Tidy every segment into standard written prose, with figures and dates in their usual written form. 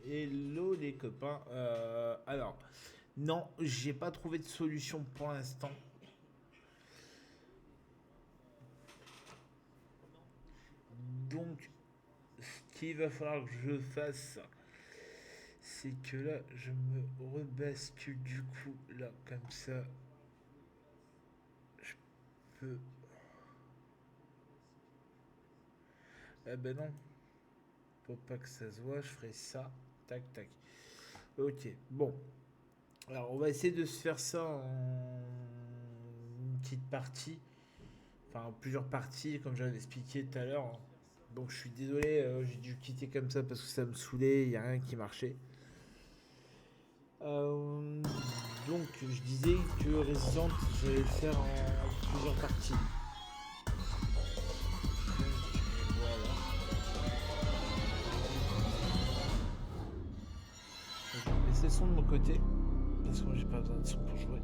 Hello les copains. Alors, non, j'ai pas trouvé de solution pour l'instant. Donc, ce qu'il va falloir que je fasse, c'est que là, je me rebascule du coup, là, comme ça, je peux... Ah ben non, pour pas que ça se voit, je ferai ça. Tac, tac. Ok, bon. Alors, on va essayer de se faire ça en une petite partie. Enfin, plusieurs parties, comme j'avais expliqué tout à l'heure. Donc je suis désolé, j'ai dû quitter comme ça parce que ça me saoulait, il n'y a rien qui marchait. Euh, donc je disais que Resident, j'allais le faire en plusieurs parties. Donc voilà. Donc, je vais baisser le son de mon côté parce que moi j'ai pas besoin de son pour jouer.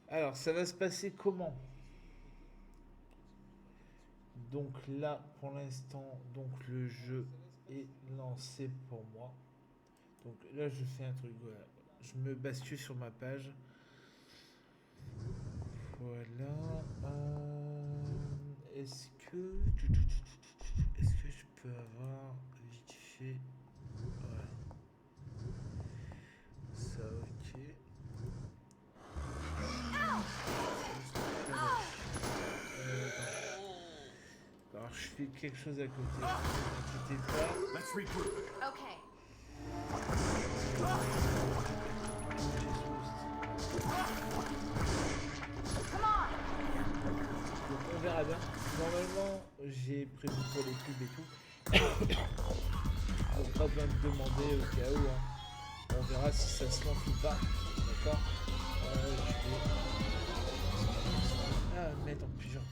Alors ça va se passer comment? Donc là pour l'instant, donc le jeu est lancé pour moi. Donc là je fais un truc, voilà. Je me bascule sur ma page. Voilà. Est-ce que. Est-ce que je peux avoir vite fait. Voilà. Ça, ok. Alors, je fais quelque chose à côté. Ne vous inquiétez pas. Let's regroup. Okay. Come on. Donc, on verra bien. Normalement, j'ai prévu pour les pubs et tout. Donc, pas besoin de demander au cas où. Hein. On verra si ça se lance ou pas. D'accord. Je vais mettre en plusieurs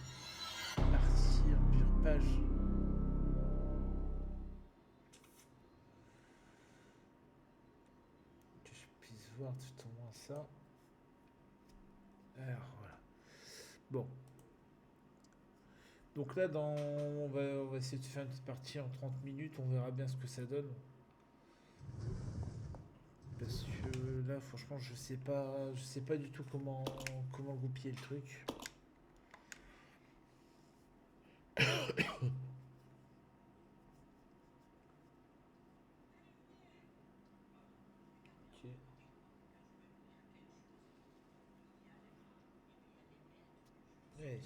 parties, en plusieurs pages. Que je puisse voir tout au moins ça. Alors voilà. Bon. Donc là, on va essayer de faire une petite partie en 30 minutes. On verra bien ce que ça donne. Parce que là, franchement, je sais pas du tout comment goupiller le truc. Ok. Ouais.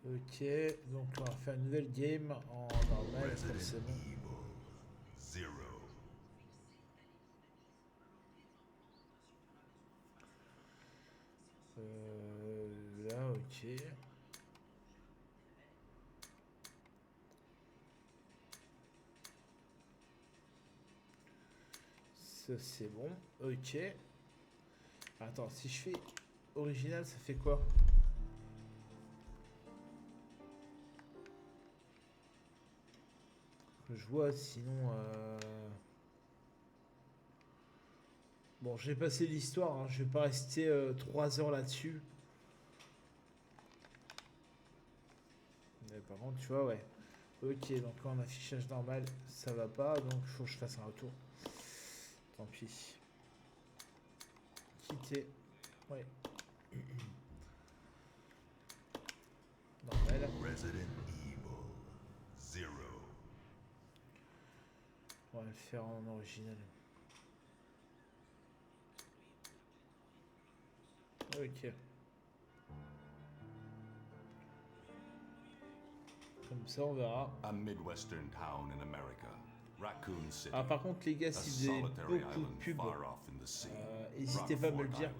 Ok, donc on va faire une nouvelle game en normal, Resident forcément. Evil 0. Là, ok. Ça, c'est bon. Ok. Attends, si je fais original, ça fait quoi? Que je vois, sinon... Bon, j'ai passé l'histoire, hein, je vais pas rester 3 heures là-dessus. Mais par contre, tu vois, ouais. Ok, donc en affichage normal, ça va pas, donc il faut que je fasse un retour. Tant pis. Quitter. Ouais. Normal. Resident Evil 0. On va le faire en original. Ok. Comme ça, on verra. A Midwestern town in America. Raccoon City. Ah, par contre, les gars, A si vous avez solitary beaucoup de island pubs, far off in the sea. n'hésitez pas à me le Rockford dire.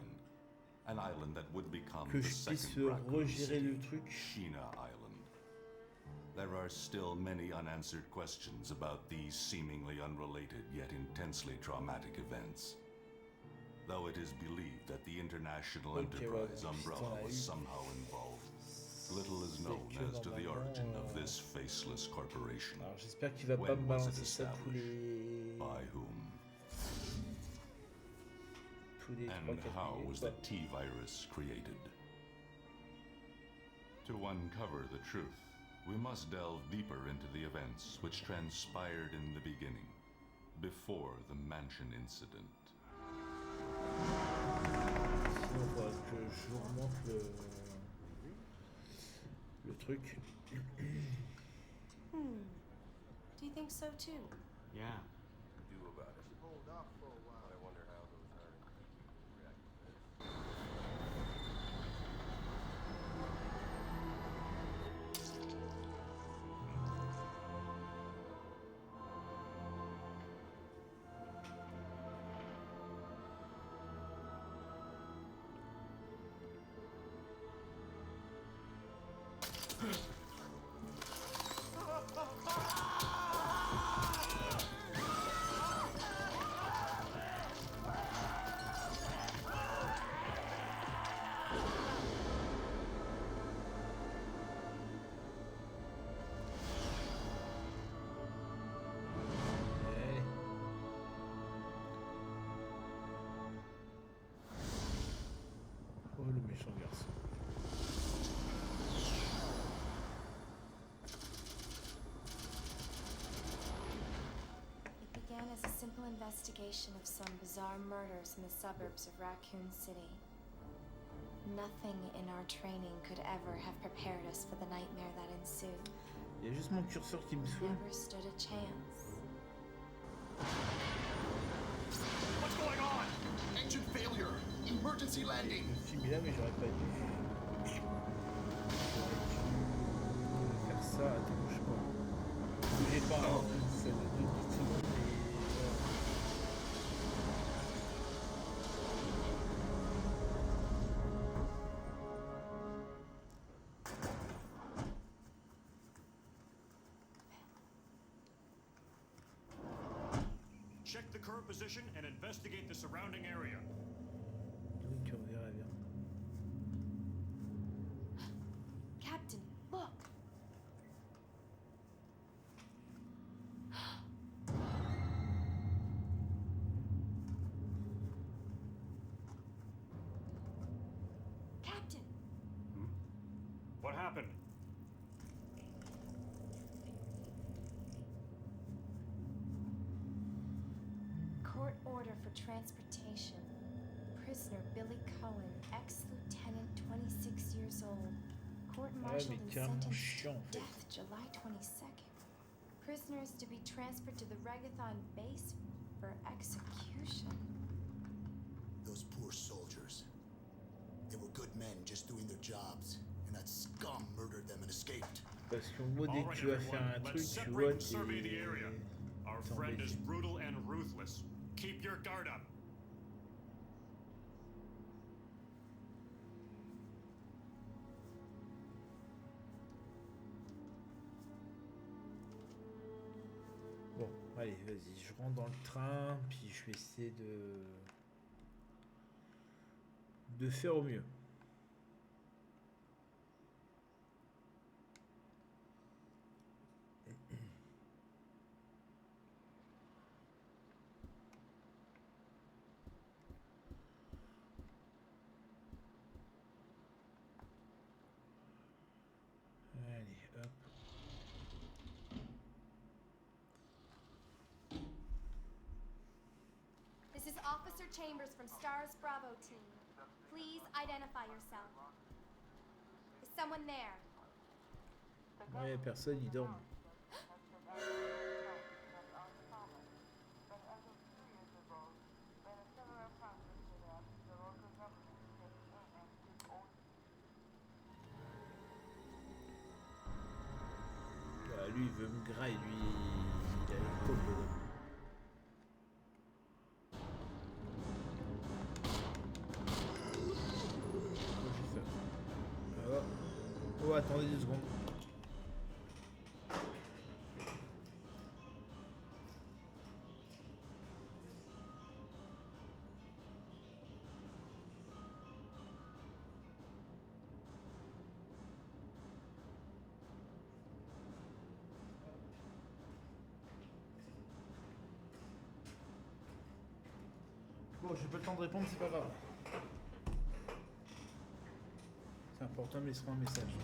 Island. An island that would become Que the je puisse second Raccoon regérer City, le truc. Sheena Island. There are still many unanswered questions about these seemingly unrelated yet intensely traumatic events. Though it is believed that the International Ok, ouais, Enterprise bon, umbrella putain, was oui. somehow involved, little is C'est known que as to the normalement, origin of this faceless corporation. Alors, j'espère qu'il va pas When me was it balancer ça established? By whom? tous les 3-4 And how minutes. was the T-virus created? To uncover the truth, We must delve deeper into the events which transpired in the beginning, before the mansion incident. Sinon, faudra que je vous remonte le truc. Do you think so too? Yeah. Do about it. Hold off for a while. I wonder how those Arctic people would react to this. Allez. Oh, le méchant garçon. It began as a simple investigation of some bizarre murders in the suburbs of Raccoon City. Nothing in our training could ever have prepared us for the nightmare that ensued. Il y a juste mon curseur qui me saoule. Never stood a chance. What's going on? Engine failure. Emergency landing. Le film est là, mais j'aurais pas dû. J'aurais dû faire ça. Attends, je sais pas. Bougez pas. Hein. Ça va 2 petites secondes, mais voilà. Check the current position and investigate the surrounding area. Donc on verra bien. Captain, look! Captain! What happened? Court order for transportation. Prisoner Billy Cohen, ex-lieutenant, 26 years old. Court-martialed and carrément sentenced chiant, en to fait. death July 22nd. Prisoners to be transferred to the Regathon base for execution. Those poor soldiers. They were good men just doing their jobs, and that scum murdered them and escaped. Parce qu'en gros, dès All que right, tu vas faire everyone, un truc, let's tu separate vois, and survey the area. Our t'es friend is embêté. brutal and ruthless. Keep your guard up. Bon, allez, vas-y, je rentre dans le train, puis je vais essayer de faire au mieux. Allez, hop. This is Officer Chambers from STARS Bravo team. Please identify yourself. Is someone there? Ouais, personne, ils dorment. Voilà, lui, il veut me grailler, lui, il a les côtes dedans. Oh, attendez 2 secondes. Bon, j'ai pas le temps de répondre, c'est pas grave. C'est important, mais il sera un message.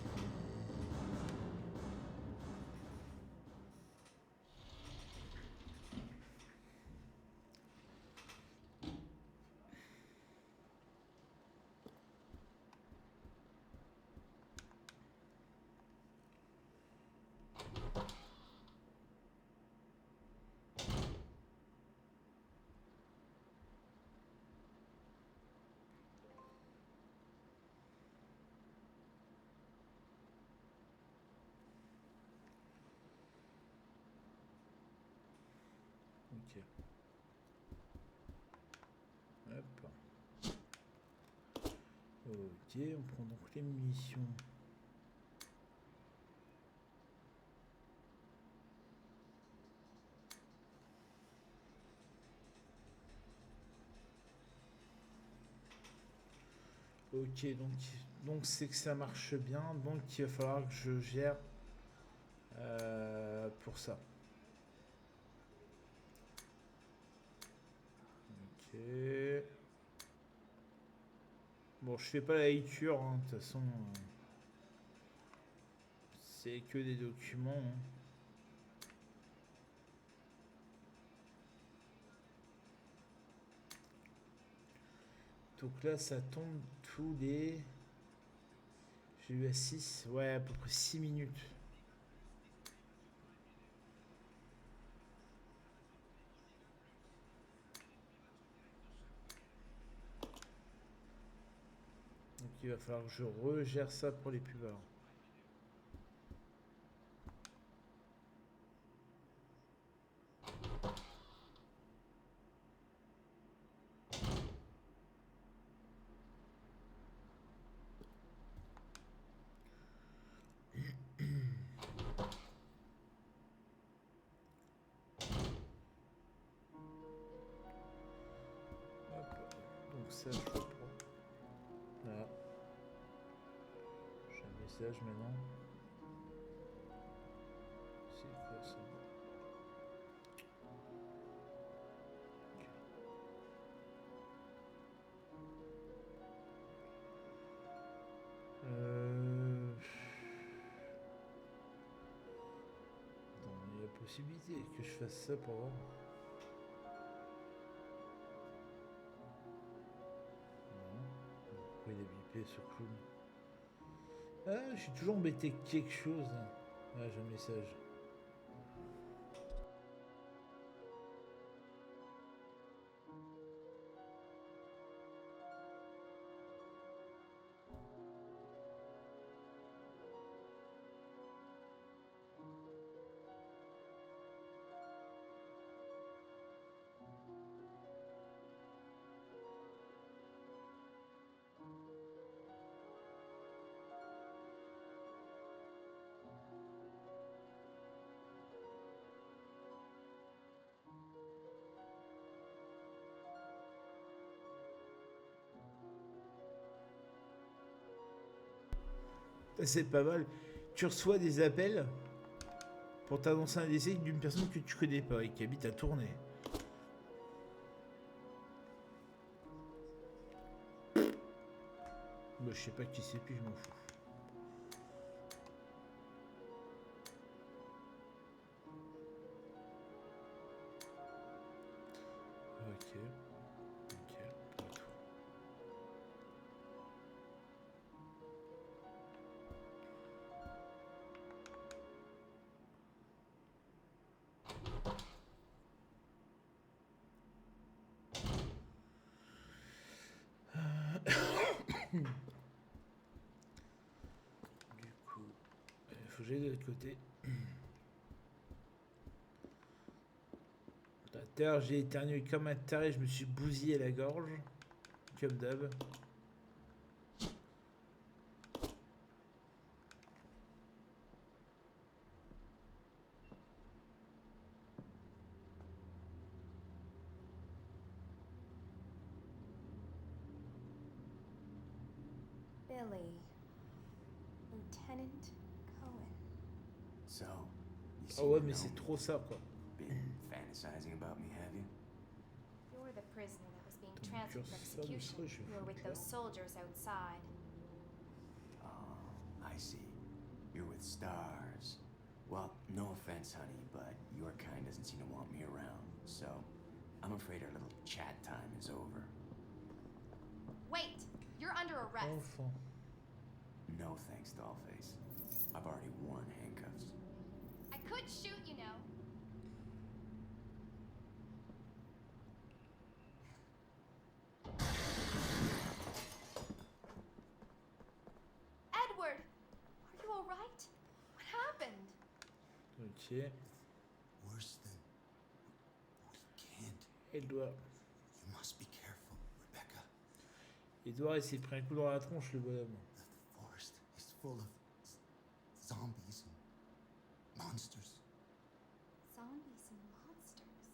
Ok. Hop. Ok, on prend donc les munitions. Ok, donc c'est que ça marche bien, donc il va falloir que je gère pour ça. Ok. Bon, je fais pas la lecture, hein, de toute façon. C'est que des documents. Hein. Donc là, ça tombe tous les... J'ai eu à 6, ouais, à peu près 6 minutes. Donc il va falloir que je regère ça pour les pubs. Alors. Hop. Donc ça, je reprends. Là. J'ai un message maintenant. C'est quoi ça? Attends, il y a la possibilité que je fasse ça pour voir. Non. Pourquoi il a bipé ce clown? Ah, je suis toujours embêté avec quelque chose. Ah, j'ai un message. C'est pas mal. Tu reçois des appels pour t'annoncer un décès d'une personne que tu connais pas et qui habite à Tournai. Bah, je sais pas qui c'est, puis je m'en fous. Ok. Ok. Retour. Du coup, il faut que j'aille de l'autre côté. La terre, j'ai éternué comme un taré, je me suis bousillé la gorge. Comme d'hab. Billy. Lieutenant Cohen. So, you Oh seem ouais, to mais know c'est me. trop ça, quoi. Been fantasizing about me, have you? You're the prisoner that was being Ton transferred for curseur de execution. souhait, je You were with foutre là. those soldiers outside. Oh, I see. You're with stars. Well, no offense, honey, but your kind doesn't seem to want me around. So, I'm afraid our little chat time is over. Wait! You're under arrest. Enfant. No thanks, Dollface. I've already worn handcuffs. I could shoot, you know. Edward! Are you alright? What happened? Ok. Worse than we Edward. You must be careful, Rebecca. Edward, il s'est pris un coup dans la tronche, le bonhomme. The forest is full of zombies and monsters. Zombies and monsters.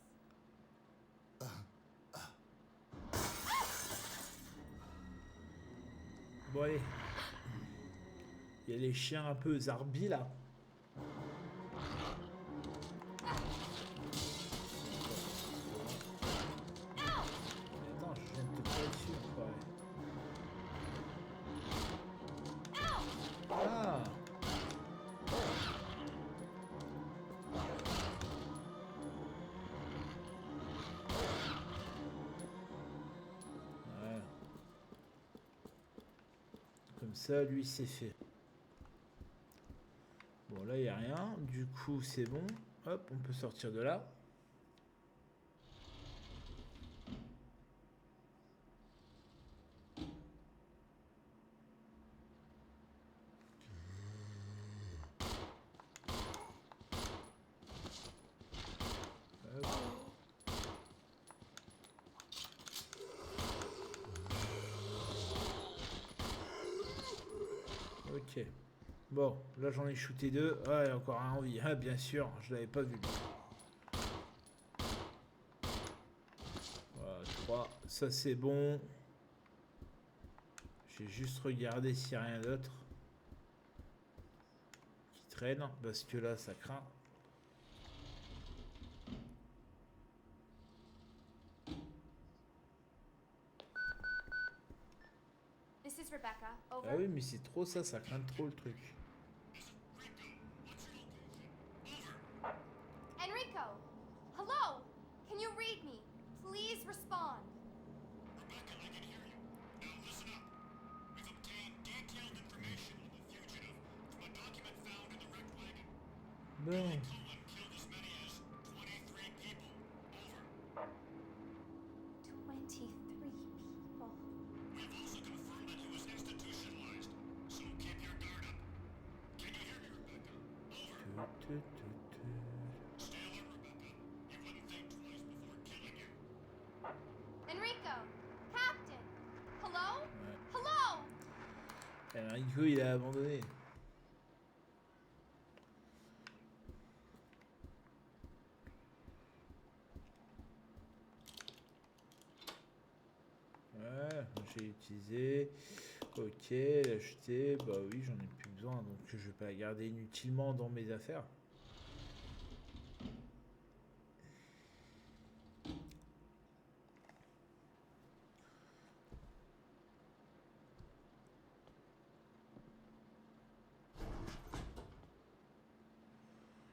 Bon, allez. Il y a les chiens un peu zarbis, là. Attends, je viens de te tirer dessus, enfoiré. Ah! Voilà. Comme ça, lui, c'est fait. Bon, là, il n'y a rien. Du coup, c'est bon. Hop, on peut sortir de là. Hop. Ok. Bon, là j'en ai shooté 2. Ah, il y a encore un en vie. Ah, bien sûr, je l'avais pas vu. Voilà, 3. Ça c'est bon. J'ai juste regardé s'il n'y a rien d'autre qui traîne. Parce que là, ça craint. This is Rebecca. Over. Ah oui, mais c'est trop ça, ça craint trop le truc. Enrico! Hello! Can you read me? Please respond. Rebecca, I can hear you. Now listen up. We've obtained detailed information on the fugitive from a document found in the wrecked wagon. Bon. Cullen killed as many as 23 people. Over. 23 people. We have also confirmed that he was institutionalized, so keep your guard up. Can you hear me, Rebecca? Over. Stay alert, Rebecca. You wouldn't think twice before killing you. Enrico! Captain! Hello? Hello! Enrico, il a abandonné. Ouais, j'ai utilisé. Ok, l'acheter. Bah oui, j'en ai plus besoin, donc je vais pas la garder inutilement dans mes affaires.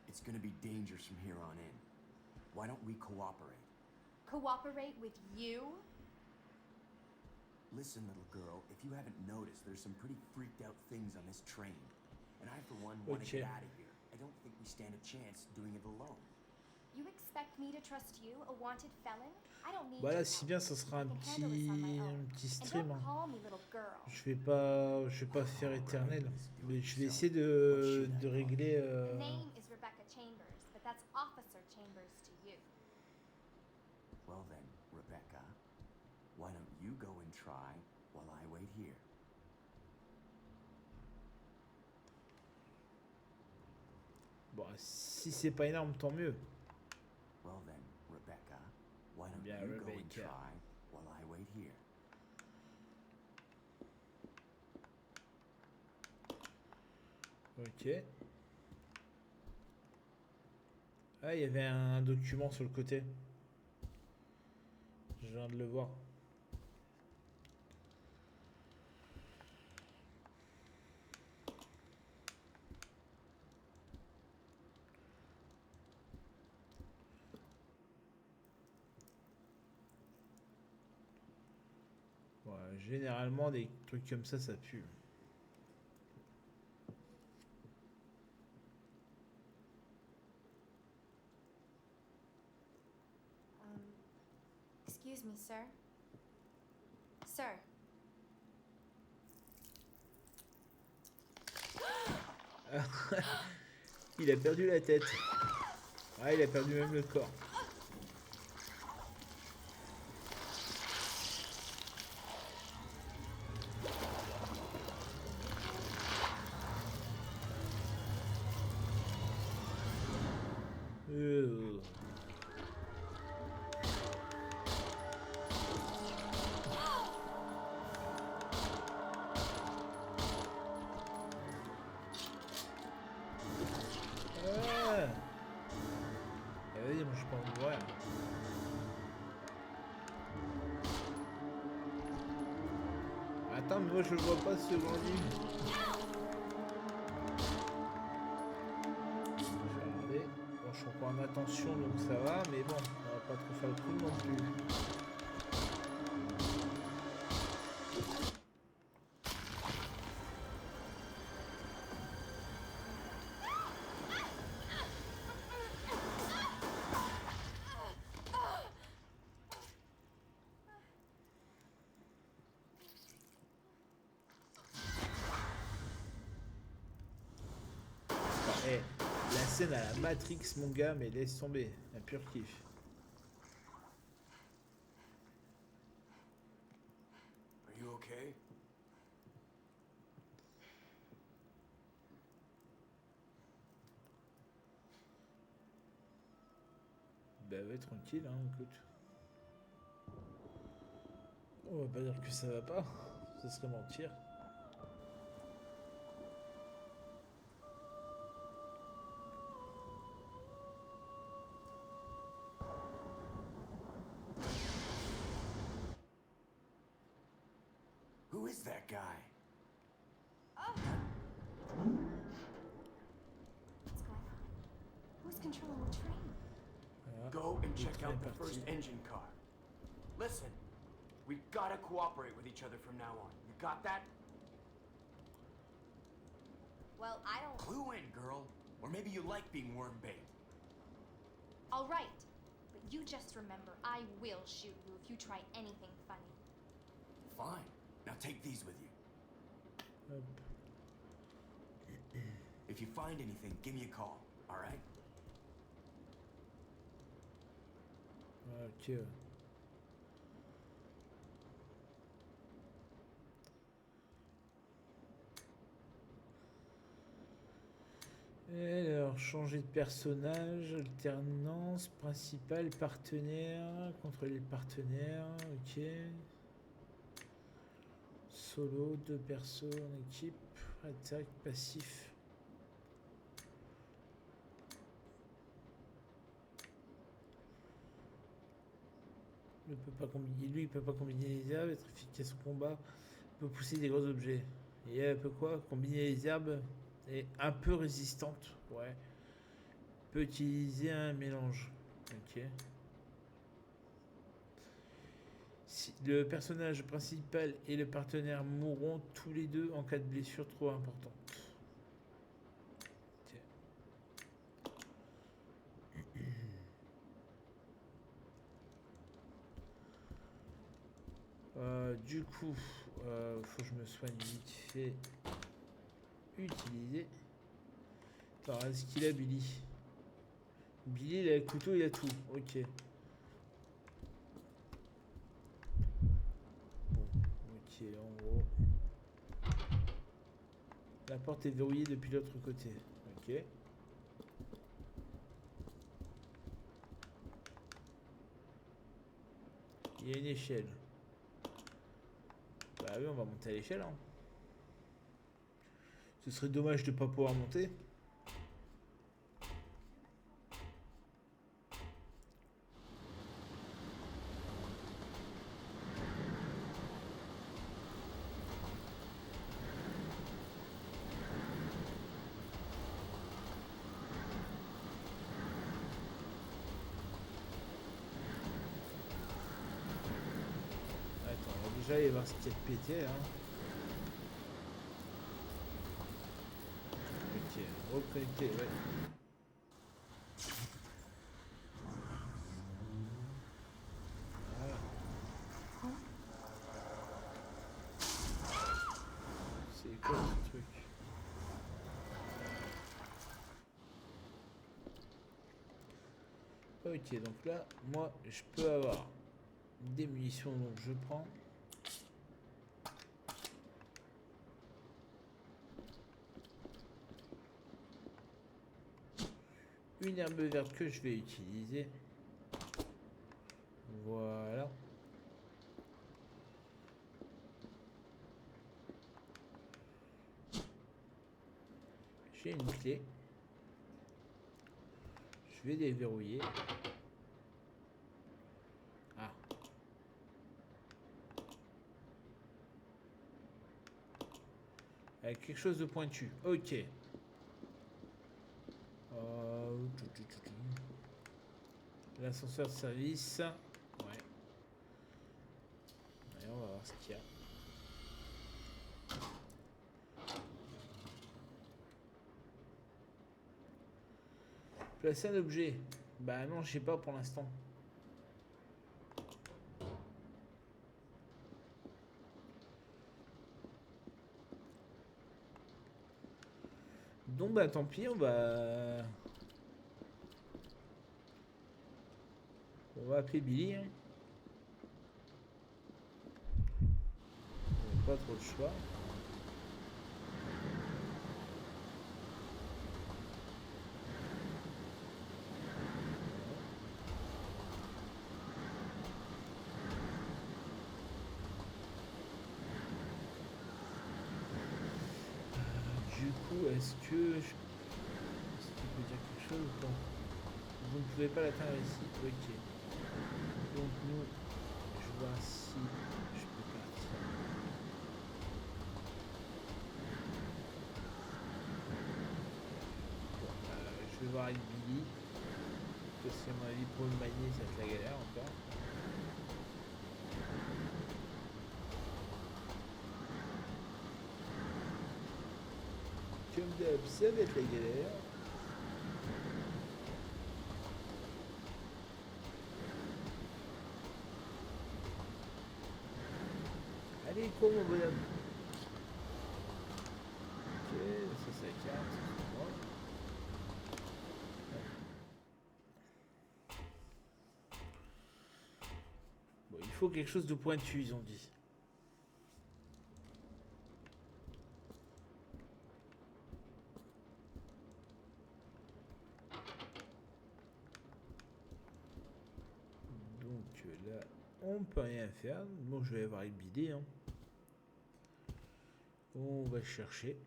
It's gonna be dangerous from here on in. Why don't we cooperate? Cooperate with you? Listen, little girl, if you haven't noticed, there's some pretty freaked out things on this train. And I, for one, want to Okay. get out of here. I don't think we stand a chance doing it alone. You expect me to trust you, a wanted felon? I don't need Voilà, your si help. bien, ça sera I un can handle this on my own. petit And stream. don't Hein. call me little girl. Je vais pas faire éternel, mais je vais essayer de régler. The name is Rebecca Chambers, but that's Officer Chambers to you. Well then, Rebecca, why don't you go and try while I wait here? Bon, si c'est pas énorme, tant mieux. Well then, Rebecca, why don't Bien, you go and Rebecca. try while I wait here? Ok. Ah, il y avait un document sur le côté. Je viens de le voir. Ouais, généralement, des trucs comme ça pue. Excuse me, sir. Sir. Il a perdu la tête. Ah, il a perdu même le corps. Euh. Ah. Vas-y, moi je peux en voir. Attends, mais moi je le vois pas ce bandit. Je vais regarder. Bon, je suis encore en attention donc ça va, mais bon, on va pas trop faire le coup non plus. Eh, la scène à la Matrix, mon gars, mais laisse tomber. Un pur kiff. Are you okay? Bah ouais, tranquille, hein, écoute. On va pas dire que ça va pas. Ce serait mentir. Who is that guy? What's going on? Who's controlling the train? Voilà. Go and Le check train out est the parti. first engine car. Listen, we gotta cooperate with each other from now on. You got that? Well, I don't. Clue in, girl. Or maybe you like being worm bait. All right. But you just remember, I will shoot you if you try anything funny. Fine. Now take these with you. Hop. If you find anything, give me a call. All right? Ok. Alors, changer de personnage, alternance, principal, partenaire, contrôler le partenaire, ok. Solo, 2 persos en équipe, attaque, passif. Il peut pas combiner, lui il peut pas combiner les herbes, être efficace au combat, peut pousser des gros objets. Et elle peut quoi? Combiner les herbes et un peu résistante, ouais. Peut utiliser un mélange. Ok. Si le personnage principal et le partenaire mourront tous les deux en cas de blessure trop importante. Ok. Du coup, faut que je me soigne vite fait. Utiliser. Alors, est-ce qu'il a Billy? Billy, il a le couteau, il a tout. Ok. Bon, ok, en gros. La porte est verrouillée depuis l'autre côté. Ok. Il y a une échelle. Bah oui, on va monter à l'échelle. Hein. Ce serait dommage de ne pas pouvoir monter. Attends, on va déjà aller voir ce qu'il y a de pété. Hein. Ok, reconnecter, ouais. Voilà. C'est quoi ce truc? Ok, donc là, moi, je peux avoir des munitions, donc je prends. une herbe verte que je vais utiliser. Voilà. J'ai une clé. Je vais déverrouiller. Ah. Avec quelque chose de pointu. Ok. L'ascenseur de service. Ouais. Allez, on va voir ce qu'il y a. Placer un objet. Bah non, je sais pas pour l'instant. Donc bah tant pis, on va appeler Billy. Hein. On n'a pas trop de choix. Du coup, est-ce que tu peux dire quelque chose ou pas? Vous ne pouvez pas l'atteindre ici. Ok. Donc nous, je vois si je peux partir. Bon, je vais voir avec Billy. Parce qu'à mon avis, pour le manier, ça va être la galère encore. Comme d'hab, ça va être la galère. Allez, cours mon bonhomme. Ok, ça c'est la carte. Bon. Bon, il faut quelque chose de pointu, ils ont dit. Donc là, on peut rien faire. Bon, je vais avoir une bidée. Hein. On va chercher.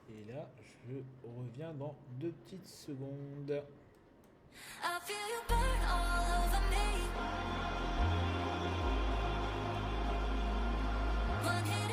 Et là, je reviens dans 2 petites secondes. I feel you burn all over me. One hit